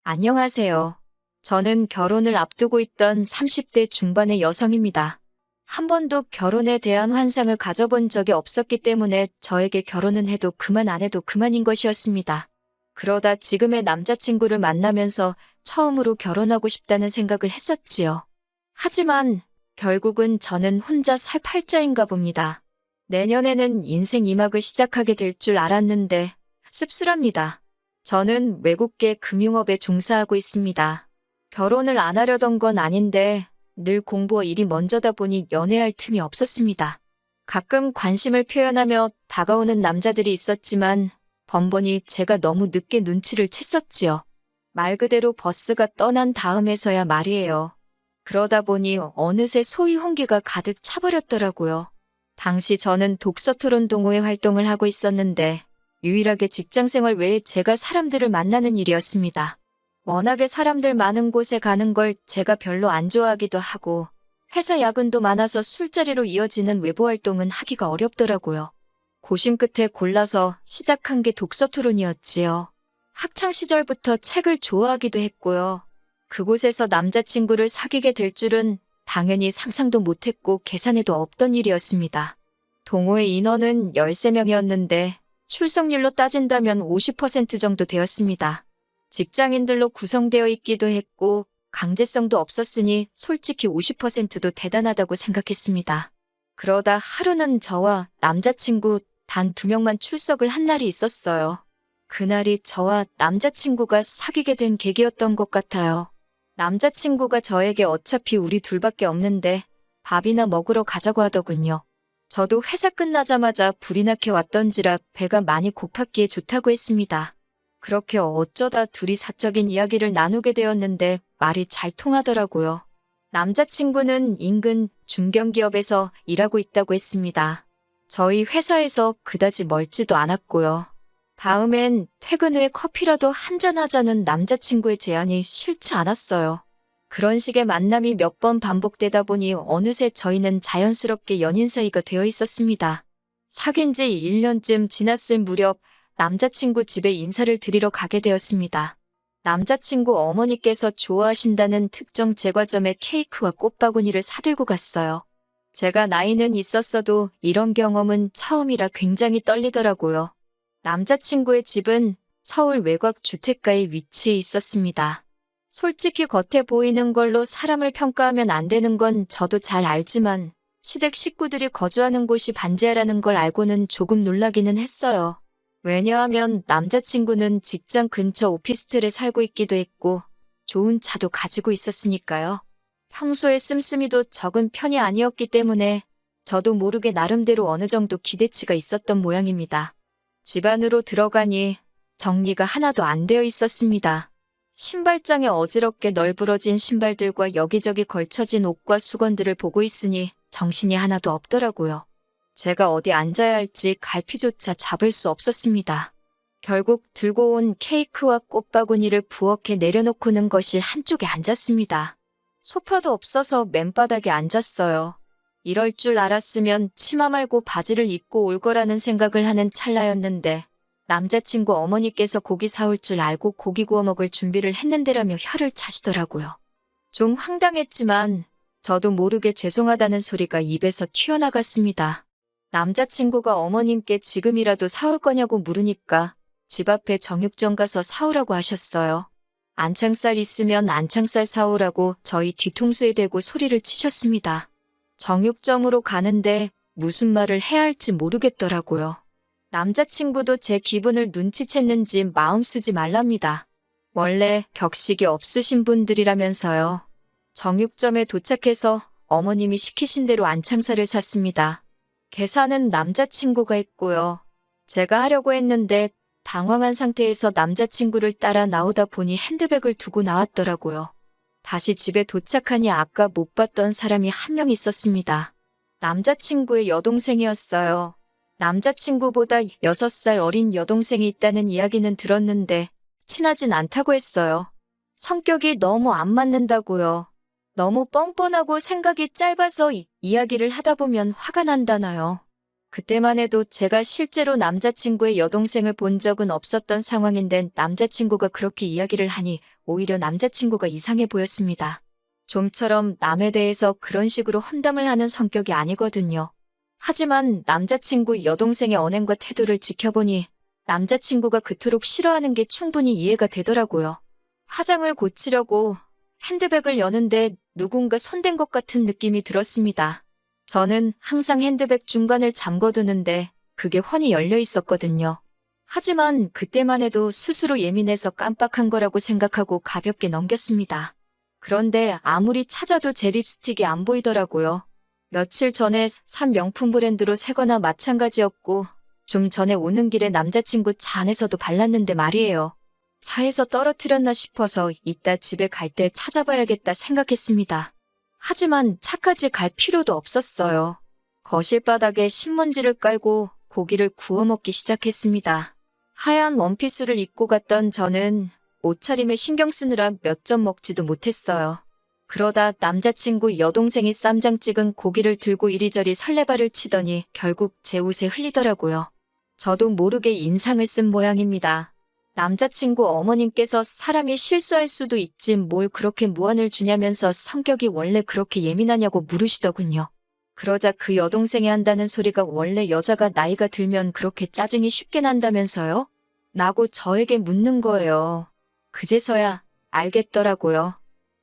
안녕하세요. 저는 결혼을 앞두고 있던 30대 중반의 여성입니다. 한 번도 결혼에 대한 환상을 가져본 적이 없었기 때문에 저에게 결혼은 해도 그만 안 해도 그만인 것이었습니다. 그러다 지금의 남자친구를 만나면서 처음으로 결혼하고 싶다는 생각을 했었지요. 하지만 결국은 저는 혼자 살 팔자인가 봅니다. 내년에는 인생 2막을 시작하게 될 줄 알았는데 씁쓸합니다. 저는 외국계 금융업에 종사하고 있습니다. 결혼을 안 하려던 건 아닌데 늘 공부와 일이 먼저다 보니 연애할 틈이 없었습니다. 가끔 관심을 표현하며 다가오는 남자들이 있었지만 번번이 제가 너무 늦게 눈치를 챘었지요. 말 그대로 버스가 떠난 다음에서야 말이에요. 그러다 보니 어느새 소위 홍기가 가득 차버렸더라고요. 당시 저는 독서토론 동호회 활동을 하고 있었는데 유일하게 직장생활 외에 제가 사람들을 만나는 일이었습니다. 워낙에 사람들 많은 곳에 가는 걸 제가 별로 안 좋아하기도 하고 회사 야근도 많아서 술자리로 이어지는 외부 활동은 하기가 어렵더라고요. 고심 끝에 골라서 시작한 게 독서토론이었지요. 학창시절부터 책을 좋아하기도 했고요. 그곳에서 남자친구를 사귀게 될 줄은 당연히 상상도 못했고 계산에도 없던 일이었습니다. 동호회 인원은 13명이었는데 출석률로 따진다면 50% 정도 되었습니다. 직장인들로 구성되어 있기도 했고 강제성도 없었으니 솔직히 50%도 대단하다고 생각했습니다. 그러다 하루는 저와 남자친구 단 2명만 출석을 한 날이 있었어요. 그날이 저와 남자친구가 사귀게 된 계기였던 것 같아요. 남자친구가 저에게 어차피 우리 둘밖에 없는데 밥이나 먹으러 가자고 하더군요. 저도 회사 끝나자마자 불이 나게 왔던지라 배가 많이 고팠기에 좋다고 했습니다. 그렇게 어쩌다 둘이 사적인 이야기를 나누게 되었는데 말이 잘 통하더라고요. 남자친구는 인근 중견기업에서 일하고 있다고 했습니다. 저희 회사에서 그다지 멀지도 않았고요. 다음엔 퇴근 후에 커피라도 한잔 하자는 남자친구의 제안이 싫지 않았어요. 그런 식의 만남이 몇 번 반복되다 보니 어느새 저희는 자연스럽게 연인 사이가 되어 있었습니다. 사귄 지 1년쯤 지났을 무렵 남자친구 집에 인사를 드리러 가게 되었습니다. 남자친구 어머니께서 좋아하신다는 특정 제과점에 케이크와 꽃바구니를 사들고 갔어요. 제가 나이는 있었어도 이런 경험은 처음이라 굉장히 떨리더라고요. 남자친구의 집은 서울 외곽 주택가에 위치해 있었습니다. 솔직히 겉에 보이는 걸로 사람을 평가하면 안 되는 건 저도 잘 알지만 시댁 식구들이 거주하는 곳이 반지하라는 걸 알고는 조금 놀라기는 했어요. 왜냐하면 남자친구는 직장 근처 오피스텔에 살고 있기도 했고 좋은 차도 가지고 있었으니까요. 평소에 씀씀이도 적은 편이 아니었기 때문에 저도 모르게 나름대로 어느 정도 기대치가 있었던 모양입니다. 집 안으로 들어가니 정리가 하나도 안 되어 있었습니다. 신발장에 어지럽게 널브러진 신발들과 여기저기 걸쳐진 옷과 수건들을 보고 있으니 정신이 하나도 없더라고요. 제가 어디 앉아야 할지 갈피조차 잡을 수 없었습니다. 결국 들고 온 케이크와 꽃바구니를 부엌에 내려놓고는 거실 한쪽에 앉았습니다. 소파도 없어서 맨바닥에 앉았어요. 이럴 줄 알았으면 치마 말고 바지를 입고 올 거라는 생각을 하는 찰나였는데 남자친구 어머니께서 고기 사올 줄 알고 고기 구워 먹을 준비를 했는데라며 혀를 차시더라고요. 좀 황당했지만 저도 모르게 죄송하다는 소리가 입에서 튀어나갔습니다. 남자친구가 어머님께 지금이라도 사올 거냐고 물으니까 집 앞에 정육점 가서 사오라고 하셨어요. 안창살 있으면 안창살 사오라고 저희 뒤통수에 대고 소리를 치셨습니다. 정육점으로 가는데 무슨 말을 해야 할지 모르겠더라고요. 남자친구도 제 기분을 눈치챘는지 마음 쓰지 말랍니다. 원래 격식이 없으신 분들이라면서요. 정육점에 도착해서 어머님이 시키신 대로 안창살을 샀습니다. 계산은 남자친구가 했고요. 제가 하려고 했는데 당황한 상태에서 남자친구를 따라 나오다 보니 핸드백을 두고 나왔더라고요. 다시 집에 도착하니 아까 못 봤던 사람이 한 명 있었습니다. 남자친구의 여동생이었어요. 남자친구보다 6살 어린 여동생이 있다는 이야기는 들었는데 친하진 않다고 했어요. 성격이 너무 안 맞는다고요. 너무 뻔뻔하고 생각이 짧아서 이야기를 하다 보면 화가 난다나요. 그때만 해도 제가 실제로 남자친구의 여동생을 본 적은 없었던 상황인데 남자친구가 그렇게 이야기를 하니 오히려 남자친구가 이상해 보였습니다. 좀처럼 남에 대해서 그런 식으로 험담을 하는 성격이 아니거든요. 하지만 남자친구 여동생의 언행과 태도를 지켜보니 남자친구가 그토록 싫어하는 게 충분히 이해가 되더라고요. 화장을 고치려고 핸드백을 여는데 누군가 손댄 것 같은 느낌이 들었습니다. 저는 항상 핸드백 중간을 잠궈두는데 그게 훤히 열려 있었거든요. 하지만 그때만 해도 스스로 예민해서 깜빡한 거라고 생각하고 가볍게 넘겼습니다. 그런데 아무리 찾아도 제 립스틱이 안 보이더라고요. 며칠 전에 산 명품 브랜드로 새 거나 마찬가지였고 좀 전에 오는 길에 남자친구 차 안에서도 발랐는데 말이에요. 차에서 떨어뜨렸나 싶어서 이따 집에 갈 때 찾아봐야겠다 생각했습니다. 하지만 차까지 갈 필요도 없었어요. 거실 바닥에 신문지를 깔고 고기를 구워 먹기 시작했습니다. 하얀 원피스를 입고 갔던 저는 옷차림에 신경 쓰느라 몇 점 먹지도 못했어요. 그러다 남자친구 여동생이 쌈장 찍은 고기를 들고 이리저리 설레발을 치더니 결국 제 옷에 흘리더라고요. 저도 모르게 인상을 쓴 모양입니다. 남자친구 어머님께서 사람이 실수할 수도 있지 뭘 그렇게 무안을 주냐면서 성격이 원래 그렇게 예민하냐고 물으시더군요. 그러자 그 여동생이 한다는 소리가 원래 여자가 나이가 들면 그렇게 짜증이 쉽게 난다면서요? 라고 저에게 묻는 거예요. 그제서야 알겠더라고요.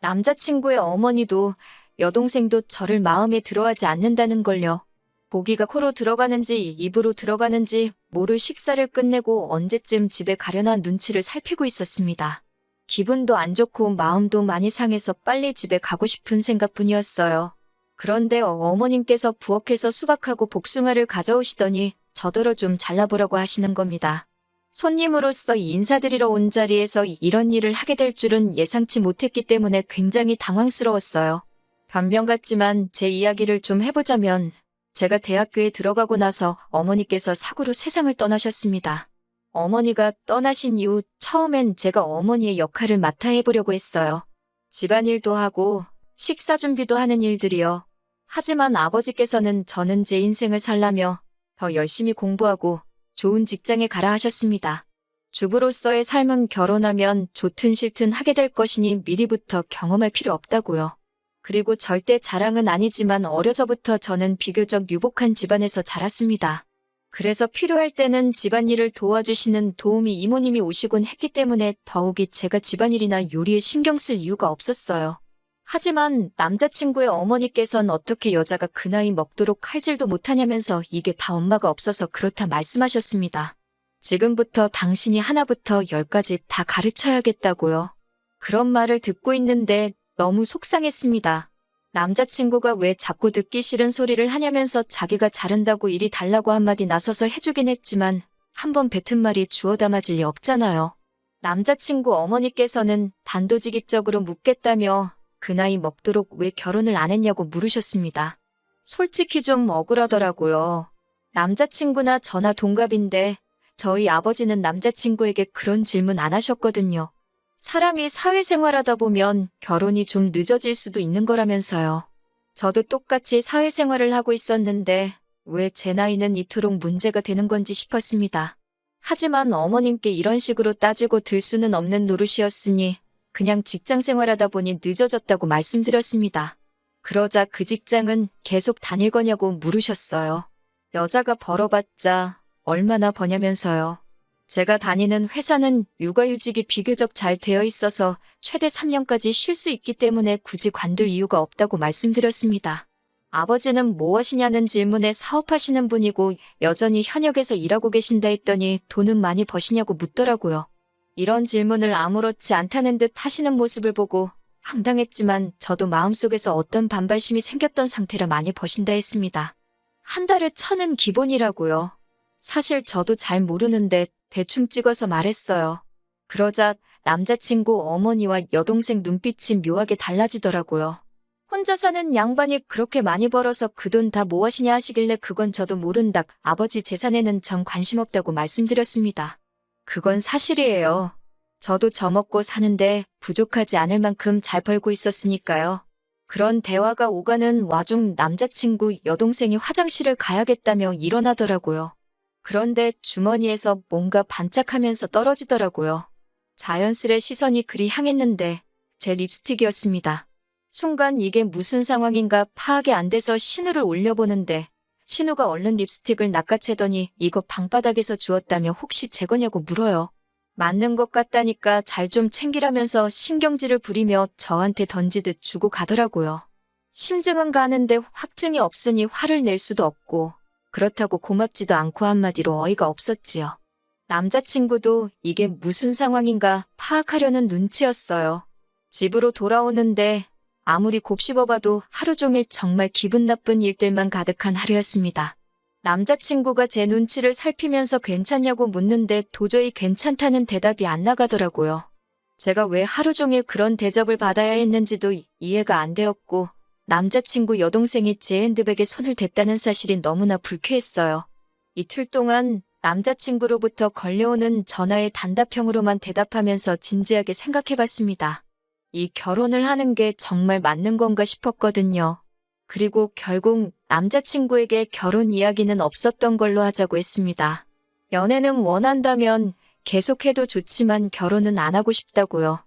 남자친구의 어머니도 여동생도 저를 마음에 들어하지 않는다는 걸요. 고기가 코로 들어가는지 입으로 들어가는지 모를 식사를 끝내고 언제쯤 집에 가려나 눈치를 살피고 있었습니다. 기분도 안 좋고 마음도 많이 상해서 빨리 집에 가고 싶은 생각뿐이었어요. 그런데 어머님께서 부엌에서 수박하고 복숭아를 가져오시더니 저더러 좀 잘라보라고 하시는 겁니다. 손님으로서 인사드리러 온 자리에서 이런 일을 하게 될 줄은 예상치 못했기 때문에 굉장히 당황스러웠어요. 변명 같지만 제 이야기를 좀 해보자면 제가 대학교에 들어가고 나서 어머니께서 사고로 세상을 떠나셨습니다. 어머니가 떠나신 이후 처음엔 제가 어머니의 역할을 맡아 해보려고 했어요. 집안일도 하고 식사 준비도 하는 일들이요. 하지만 아버지께서는 저는 제 인생을 살라며 더 열심히 공부하고 좋은 직장에 가라 하셨습니다. 주부로서의 삶은 결혼하면 좋든 싫든 하게 될 것이니 미리부터 경험할 필요 없다고요. 그리고 절대 자랑은 아니지만 어려서부터 저는 비교적 유복한 집안에서 자랐습니다. 그래서 필요할 때는 집안일을 도와주시는 도우미 이모님이 오시곤 했기 때문에 더욱이 제가 집안일이나 요리에 신경 쓸 이유가 없었어요. 하지만 남자친구의 어머니께서는 어떻게 여자가 그 나이 먹도록 칼질도 못하냐면서 이게 다 엄마가 없어서 그렇다 말씀하셨습니다. 지금부터 당신이 하나부터 10까지 다 가르쳐야겠다고요. 그런 말을 듣고 있는데 너무 속상했습니다. 남자친구가 왜 자꾸 듣기 싫은 소리를 하냐면서 자기가 자른다고 일이 달라고 한마디 나서서 해주긴 했지만 한번 뱉은 말이 주워 담아질 리 없잖아요. 남자친구 어머니께서는 단도직입적으로 묻겠다며 그 나이 먹도록 왜 결혼을 안 했냐고 물으셨습니다. 솔직히 좀 억울하더라고요. 남자친구나 저나 동갑인데 저희 아버지는 남자친구에게 그런 질문 안 하셨거든요. 사람이 사회생활하다 보면 결혼이 좀 늦어질 수도 있는 거라면서요. 저도 똑같이 사회생활을 하고 있었는데 왜 제 나이는 이토록 문제가 되는 건지 싶었습니다. 하지만 어머님께 이런 식으로 따지고 들 수는 없는 노릇이었으니 그냥 직장 생활하다 보니 늦어졌다고 말씀드렸습니다. 그러자 그 직장은 계속 다닐 거냐고 물으셨어요. 여자가 벌어봤자 얼마나 버냐면서요. 제가 다니는 회사는 육아휴직이 비교적 잘 되어 있어서 최대 3년까지 쉴 수 있기 때문에 굳이 관둘 이유가 없다고 말씀드렸습니다. 아버지는 뭐 하시냐는 질문에 사업하시는 분이고 여전히 현역에서 일하고 계신다 했더니 돈은 많이 버시냐고 묻더라고요. 이런 질문을 아무렇지 않다는 듯 하시는 모습을 보고 황당했지만 저도 마음속에서 어떤 반발심이 생겼던 상태라 많이 버신다 했습니다. 한 달에 1,000은 기본이라고요. 사실 저도 잘 모르는데 대충 찍어서 말했어요. 그러자 남자친구 어머니와 여동생 눈빛이 묘하게 달라지더라고요. 혼자 사는 양반이 그렇게 많이 벌어서 그 돈 다 뭐 하시냐 하시길래 그건 저도 모른다. 아버지 재산에는 전 관심 없다고 말씀드렸습니다. 그건 사실이에요. 저도 저 먹고 사는데 부족하지 않을 만큼 잘 벌고 있었으니까요. 그런 대화가 오가는 와중 남자친구 여동생이 화장실을 가야겠다며 일어나더라고요. 그런데 주머니에서 뭔가 반짝하면서 떨어지더라고요. 자연스레 시선이 그리 향했는데 제 립스틱이었습니다. 순간 이게 무슨 상황인가 파악이 안 돼서 신우를 올려보는데 신우가 얼른 립스틱을 낚아채더니 이거 방바닥에서 주웠다며 혹시 제 거냐고 물어요. 맞는 것 같다니까 잘 좀 챙기라면서 신경질을 부리며 저한테 던지듯 주고 가더라고요. 심증은 가는데 확증이 없으니 화를 낼 수도 없고 그렇다고 고맙지도 않고 한마디로 어이가 없었지요. 남자친구도 이게 무슨 상황인가 파악하려는 눈치였어요. 집으로 돌아오는데 아무리 곱씹어봐도 하루 종일 정말 기분 나쁜 일들만 가득한 하루였습니다. 남자친구가 제 눈치를 살피면서 괜찮냐고 묻는데 도저히 괜찮다는 대답이 안 나가더라고요. 제가 왜 하루 종일 그런 대접을 받아야 했는지도 이해가 안 되었고 남자친구 여동생이 제 핸드백에 손을 댔다는 사실이 너무나 불쾌했어요. 이틀 동안 남자친구로부터 걸려오는 전화에 단답형으로만 대답하면서 진지하게 생각해봤습니다. 이 결혼을 하는 게 정말 맞는 건가 싶었거든요. 그리고 결국 남자친구에게 결혼 이야기는 없었던 걸로 하자고 했습니다. 연애는 원한다면 계속해도 좋지만 결혼은 안 하고 싶다고요.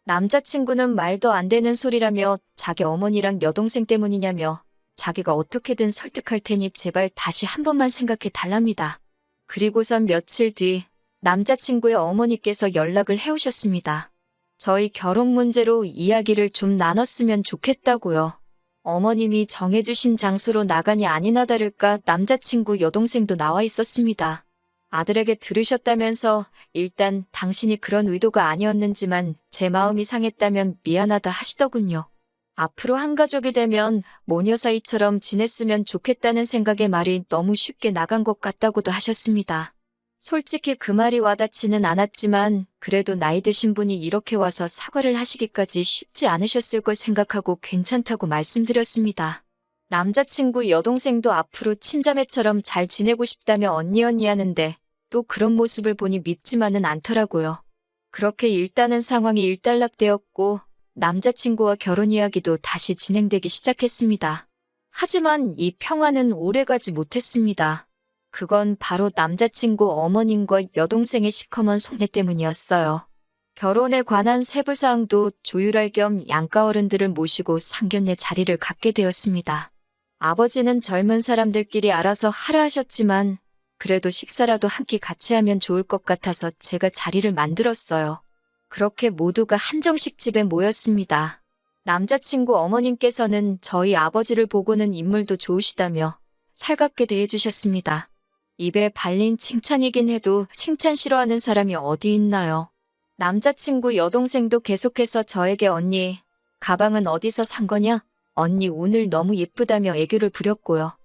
남자친구는 말도 안 되는 소리라며 자기 어머니랑 여동생 때문이냐며 자기가 어떻게든 설득할 테니 제발 다시 한 번만 생각해 달랍니다. 그리고선 며칠 뒤 남자친구의 어머니께서 연락을 해오셨습니다. 저희 결혼 문제로 이야기를 좀 나눴으면 좋겠다고요. 어머님이 정해주신 장소로 나가니 아니나 다를까 남자친구 여동생도 나와 있었습니다. 아들에게 들으셨다면서 일단 당신이 그런 의도가 아니었는지만 제 마음이 상했다면 미안하다 하시더군요. 앞으로 한 가족이 되면 모녀 사이처럼 지냈으면 좋겠다는 생각에 말이 너무 쉽게 나간 것 같다고도 하셨습니다. 솔직히 그 말이 와닿지는 않았지만 그래도 나이 드신 분이 이렇게 와서 사과를 하시기까지 쉽지 않으셨을 걸 생각하고 괜찮다고 말씀드렸습니다. 남자친구 여동생도 앞으로 친자매처럼 잘 지내고 싶다며 언니 하는데 또 그런 모습을 보니 밉지만은 않더라고요. 그렇게 일단은 상황이 일단락되었고 남자친구와 결혼 이야기도 다시 진행되기 시작했습니다. 하지만 이 평화는 오래가지 못했습니다. 그건 바로 남자친구 어머님과 여동생의 시커먼 속내 때문이었어요. 결혼에 관한 세부사항도 조율할 겸 양가 어른들을 모시고 상견례 자리를 갖게 되었습니다. 아버지는 젊은 사람들끼리 알아서 하라 하셨지만 그래도 식사라도 한 끼 같이 하면 좋을 것 같아서 제가 자리를 만들었어요. 그렇게 모두가 한정식 집에 모였습니다. 남자친구 어머님께서는 저희 아버지를 보고는 인물도 좋으시다며 살갑게 대해주셨습니다. 입에 발린 칭찬이긴 해도 칭찬 싫어하는 사람이 어디 있나요? 남자친구 여동생도 계속해서 저에게 언니, 가방은 어디서 산 거냐? 언니 오늘 너무 예쁘다며 애교를 부렸고요.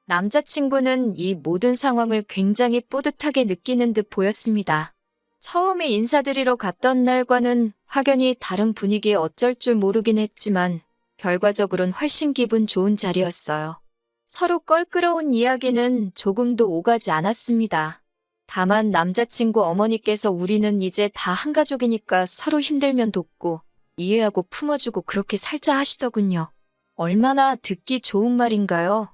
남자친구는 이 모든 상황을 굉장히 뿌듯하게 느끼는 듯 보였습니다. 처음에 인사드리러 갔던 날과는 확연히 다른 분위기에 어쩔 줄 모르긴 했지만 결과적으로는 훨씬 기분 좋은 자리였어요. 서로 껄끄러운 이야기는 조금도 오가지 않았습니다. 다만 남자친구 어머니께서 우리는 이제 다 한 가족이니까 서로 힘들면 돕고 이해하고 품어주고 그렇게 살자 하시더군요. 얼마나 듣기 좋은 말인가요?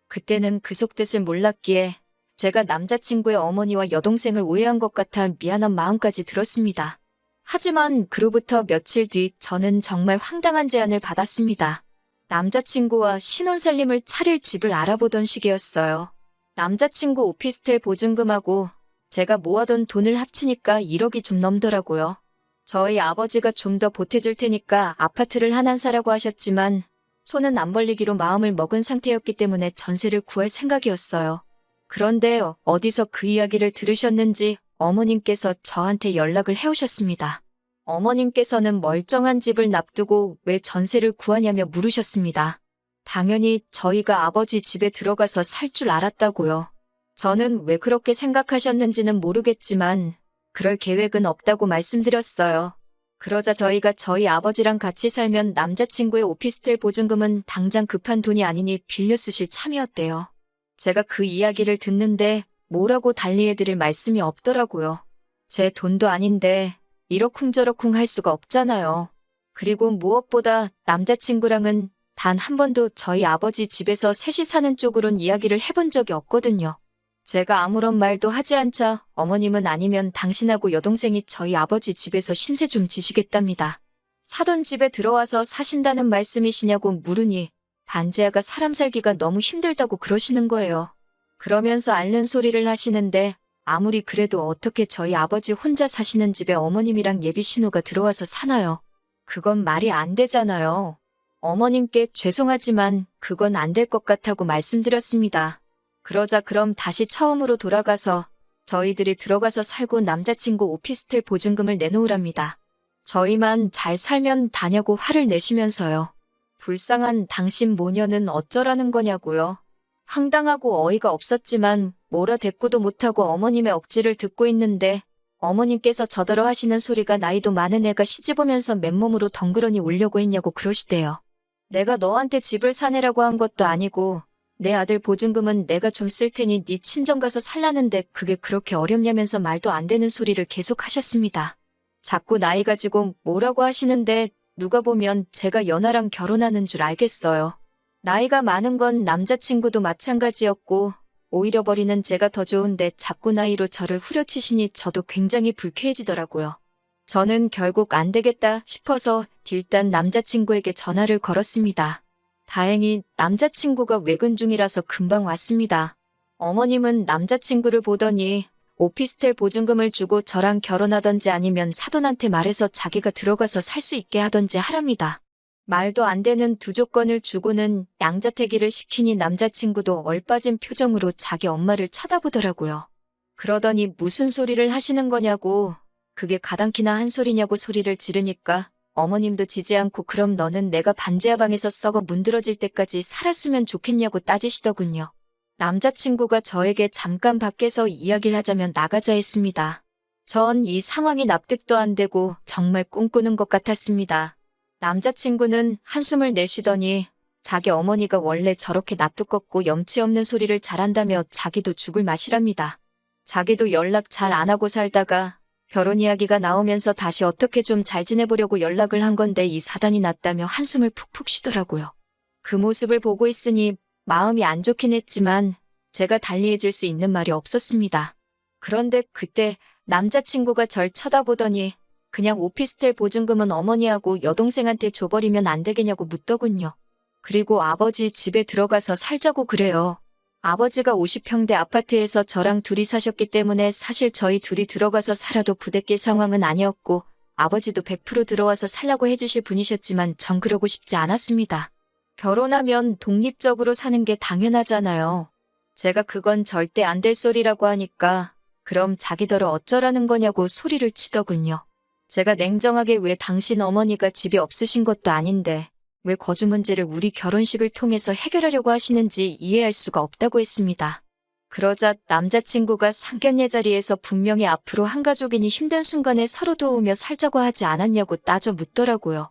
그때는 그 속뜻을 몰랐기에 제가 남자친구의 어머니와 여동생을 오해한 것 같아 미안한 마음까지 들었습니다. 하지만 그로부터 며칠 뒤 저는 정말 황당한 제안을 받았습니다. 남자친구와 신혼살림을 차릴 집을 알아보던 시기였어요. 남자친구 오피스텔 보증금하고 제가 모아둔 돈을 합치니까 1억이 좀 넘더라고요. 저희 아버지가 좀 더 보태줄 테니까 아파트를 하나 사라고 하셨지만 손은 안 벌리기로 마음을 먹은 상태였기 때문에 전세를 구할 생각이었어요. 그런데 어디서 그 이야기를 들으셨는지 어머님께서 저한테 연락을 해오셨습니다. 어머님께서는 멀쩡한 집을 납두고 왜 전세를 구하냐며 물으셨습니다. 당연히 저희가 아버지 집에 들어가서 살 줄 알았다고요. 저는 왜 그렇게 생각하셨는지는 모르겠지만 그럴 계획은 없다고 말씀드렸어요. 그러자 저희가 저희 아버지랑 같이 살면 남자친구의 오피스텔 보증금은 당장 급한 돈이 아니니 빌려 쓰실 참이었대요. 제가 그 이야기를 듣는데 뭐라고 달리해드릴 말씀이 없더라고요. 제 돈도 아닌데 이러쿵저러쿵 할 수가 없잖아요. 그리고 무엇보다 남자친구랑은 단 한 번도 저희 아버지 집에서 셋이 사는 쪽으론 이야기를 해본 적이 없거든요. 제가 아무런 말도 하지 않자 어머님은 아니면 당신하고 여동생이 저희 아버지 집에서 신세 좀 지시겠답니다. 사돈 집에 들어와서 사신다는 말씀이시냐고 물으니 반지하가 사람 살기가 너무 힘들다고 그러시는 거예요. 그러면서 앓는 소리를 하시는데 아무리 그래도 어떻게 저희 아버지 혼자 사시는 집에 어머님이랑 예비 신우가 들어와서 사나요? 그건 말이 안 되잖아요. 어머님께 죄송하지만 그건 안 될 것 같다고 말씀드렸습니다. 그러자 그럼 다시 처음으로 돌아가서 저희들이 들어가서 살고 남자친구 오피스텔 보증금을 내놓으랍니다. 저희만 잘 살면 다냐고 화를 내시면서요. 불쌍한 당신 모녀는 어쩌라는 거냐고요. 황당하고 어이가 없었지만 뭐라 대꾸도 못하고 어머님의 억지를 듣고 있는데 어머님께서 저더러 하시는 소리가 나이도 많은 애가 시집 오면서 맨몸으로 덩그러니 오려고 했냐고 그러시대요. 내가 너한테 집을 사내라고 한 것도 아니고 내 아들 보증금은 내가 좀 쓸 테니 네 친정 가서 살라는데 그게 그렇게 어렵냐면서 말도 안 되는 소리를 계속 하셨습니다. 자꾸 나이 가지고 뭐라고 하시는데 누가 보면 제가 연하랑 결혼하는 줄 알겠어요. 나이가 많은 건 남자친구도 마찬가지였고 오히려 버리는 제가 더 좋은데 자꾸 나이로 저를 후려치시니 저도 굉장히 불쾌해지더라고요. 저는 결국 안 되겠다 싶어서 일단 남자친구에게 전화를 걸었습니다. 다행히 남자친구가 외근 중이라서 금방 왔습니다. 어머님은 남자친구를 보더니 오피스텔 보증금을 주고 저랑 결혼하던지 아니면 사돈한테 말해서 자기가 들어가서 살 수 있게 하던지 하랍니다. 말도 안 되는 두 조건을 주고는 양자택일을 시키니 남자친구도 얼빠진 표정으로 자기 엄마를 쳐다보더라고요. 그러더니 무슨 소리를 하시는 거냐고, 그게 가당키나 한 소리냐고 소리를 지르니까 어머님도 지지 않고 그럼 너는 내가 반지하 방에서 썩어 문드러질 때까지 살았으면 좋겠냐고 따지시더군요. 남자친구가 저에게 잠깐 밖에서 이야기를 하자면 나가자 했습니다. 전 이 상황이 납득도 안 되고 정말 꿈꾸는 것 같았습니다. 남자친구는 한숨을 내쉬더니 자기 어머니가 원래 저렇게 낯두껍고 염치 없는 소리를 잘한다며 자기도 죽을 맛이랍니다. 자기도 연락 잘 안 하고 살다가 결혼 이야기가 나오면서 다시 어떻게 좀 잘 지내보려고 연락을 한 건데 이 사단이 났다며 한숨을 푹푹 쉬더라고요. 그 모습을 보고 있으니 마음이 안 좋긴 했지만 제가 달리해줄 수 있는 말이 없었습니다. 그런데 그때 남자친구가 절 쳐다보더니 그냥 오피스텔 보증금은 어머니하고 여동생한테 줘버리면 안 되겠냐고 묻더군요. 그리고 아버지 집에 들어가서 살자고 그래요. 아버지가 50평대 아파트에서 저랑 둘이 사셨기 때문에 사실 저희 둘이 들어가서 살아도 부대낄 상황은 아니었고 아버지도 100% 들어와서 살라고 해주실 분이셨지만 전 그러고 싶지 않았습니다. 결혼하면 독립적으로 사는 게 당연하잖아요. 제가 그건 절대 안 될 소리라고 하니까 그럼 자기더러 어쩌라는 거냐고 소리를 치더군요. 제가 냉정하게 왜 당신 어머니가 집이 없으신 것도 아닌데 왜 거주 문제를 우리 결혼식을 통해서 해결하려고 하시는지 이해할 수가 없다고 했습니다. 그러자 남자친구가 상견례 자리에서 분명히 앞으로 한 가족이니 힘든 순간에 서로 도우며 살자고 하지 않았냐고 따져 묻더라고요.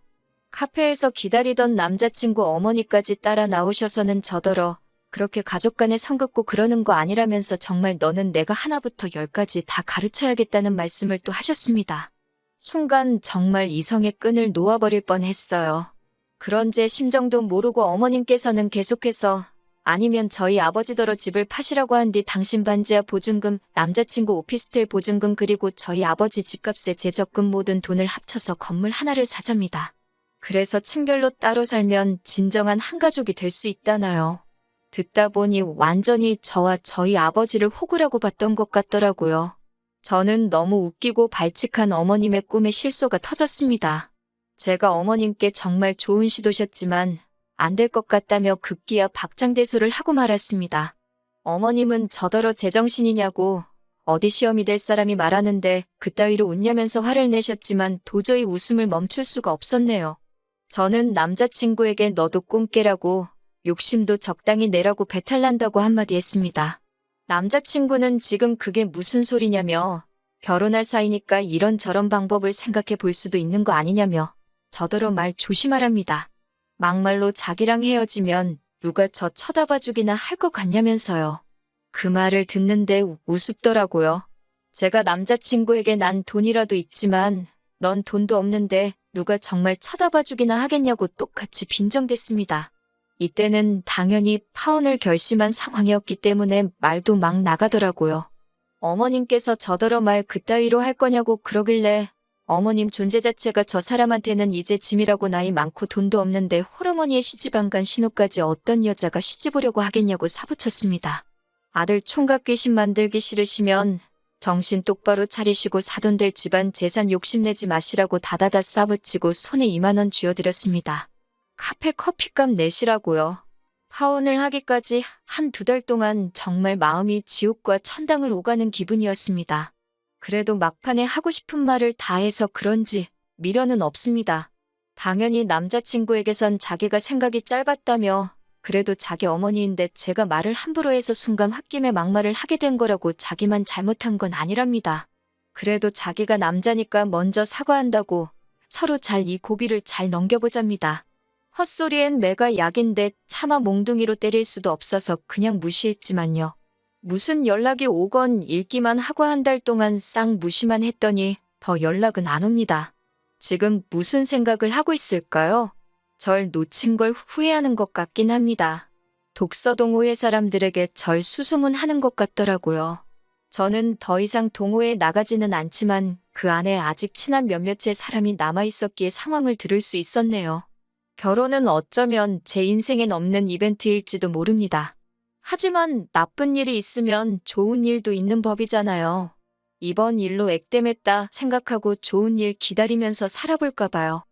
카페에서 기다리던 남자친구 어머니까지 따라 나오셔서는 저더러 그렇게 가족 간에 선 긋고 그러는 거 아니라면서 정말 너는 내가 하나부터 열까지 다 가르쳐야겠다는 말씀을 또 하셨습니다. 순간 정말 이성의 끈을 놓아버릴 뻔했어요. 그런 제 심정도 모르고 어머님께서는 계속해서 아니면 저희 아버지더러 집을 파시라고 한 뒤 당신 반지하 보증금, 남자친구 오피스텔 보증금 그리고 저희 아버지 집값에 제 적금 모든 돈을 합쳐서 건물 하나를 사잡니다. 그래서 층별로 따로 살면 진정한 한 가족이 될 수 있다나요. 듣다 보니 완전히 저와 저희 아버지를 호구라고 봤던 것 같더라고요. 저는 너무 웃기고 발칙한 어머님의 꿈에 실소가 터졌습니다. 제가 어머님께 정말 좋은 시도셨지만 안 될 것 같다며 급기야 박장대소를 하고 말았습니다. 어머님은 저더러 제정신이냐고 어디 시험이 될 사람이 말하는데 그따위로 웃냐면서 화를 내셨지만 도저히 웃음을 멈출 수가 없었네요. 저는 남자친구에게 너도 꿈 깨라고 욕심도 적당히 내라고 배탈난다고 한마디 했습니다. 남자친구는 지금 그게 무슨 소리냐며 결혼할 사이니까 이런저런 방법을 생각해 볼 수도 있는 거 아니냐며 저더러 말 조심하랍니다. 막말로 자기랑 헤어지면 누가 저 쳐다봐주기나 할 것 같냐면서요. 그 말을 듣는데 우습더라고요. 제가 남자친구에게 난 돈이라도 있지만 넌 돈도 없는데 누가 정말 쳐다봐주기나 하겠냐고 똑같이 빈정댔습니다. 이때는 당연히 파혼을 결심한 상황이었기 때문에 말도 막 나가더라고요. 어머님께서 저더러 말 그따위로 할 거냐고 그러길래 어머님 존재 자체가 저 사람한테는 이제 짐이라고 나이 많고 돈도 없는데 홀어머니의 시집 안 간 신우까지 어떤 여자가 시집 오려고 하겠냐고 사부쳤습니다. 아들 총각 귀신 만들기 싫으시면 정신 똑바로 차리시고 사돈 될 집안 재산 욕심내지 마시라고 다다다 싸붙이고 손에 2만 원 쥐어드렸습니다. 카페 커피값 내시라고요. 파혼을 하기까지 한 2달 동안 정말 마음이 지옥과 천당을 오가는 기분이었습니다. 그래도 막판에 하고 싶은 말을 다 해서 그런지 미련은 없습니다. 당연히 남자친구에게선 자기가 생각이 짧았다며 그래도 자기 어머니인데 제가 말을 함부로 해서 순간 홧김에 막말을 하게 된 거라고 자기만 잘못한 건 아니랍니다. 그래도 자기가 남자니까 먼저 사과한다고 서로 잘 이 고비를 잘 넘겨보잡니다. 헛소리엔 매가 약인데 차마 몽둥이로 때릴 수도 없어서 그냥 무시했지만요. 무슨 연락이 오건 읽기만 하고 한 달 동안 싹 무시만 했더니 더 연락은 안 옵니다. 지금 무슨 생각을 하고 있을까요? 절 놓친 걸 후회하는 것 같긴 합니다. 독서 동호회 사람들에게 절 수소문하는 것 같더라고요. 저는 더 이상 동호회에 나가지는 않지만 그 안에 아직 친한 몇몇의 사람이 남아있었기에 상황을 들을 수 있었네요. 결혼은 어쩌면 제 인생엔 없는 이벤트일지도 모릅니다. 하지만 나쁜 일이 있으면 좋은 일도 있는 법이잖아요. 이번 일로 액땜했다 생각하고 좋은 일 기다리면서 살아볼까 봐요.